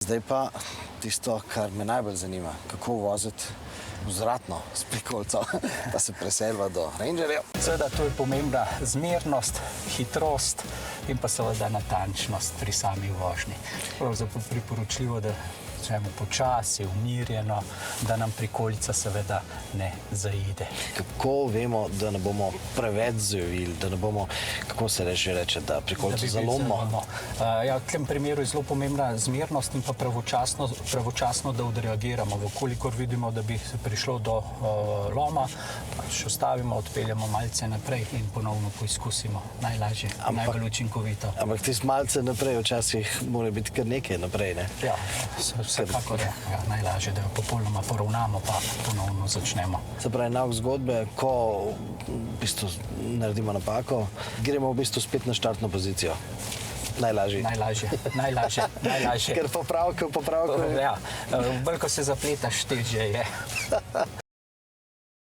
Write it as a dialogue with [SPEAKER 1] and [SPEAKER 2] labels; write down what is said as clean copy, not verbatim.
[SPEAKER 1] Zdaj pa tisto, kar me najbolj zanima, kako voziti vzvratno s prikolico, pa se preselva do rangerjev.
[SPEAKER 2] Seveda, to je pomembna zmernost, hitrost in pa seveda natančnost pri sami vožnji. Pravzaprav priporočljivo, da začnemo počasi, umirjeno, da nam prikolica seveda ne zaide.
[SPEAKER 1] Kako vemo, da ne bomo preveč zavili, da ne bomo, kako se reče, da prikolico zalomimo?
[SPEAKER 2] Ja, v tem primeru je zelo pomembna zmernost in pa pravočasno, da odreagiramo. Vkolikor vidimo, da bi se prišlo do loma, pač ustavimo, odpeljemo malce naprej in ponovno poizkusimo. Najlažje, najbolj učinkovito.
[SPEAKER 1] Ampak tisto malce naprej včasih mora biti kar nekaj naprej, ne?
[SPEAKER 2] Ja, vsekakor je. Ja, najlažje, da jo popolnoma poravnamo, pa ponovno začnemo.
[SPEAKER 1] Se pravi, nauk zgodbe, ko v bistvu naredimo napako, gremo v bistvu spet na štartno pozicijo. Najlažje.
[SPEAKER 2] Najlažje.
[SPEAKER 1] Ker popravkov.
[SPEAKER 2] Ja, bolj ko se zapletaš, težje je.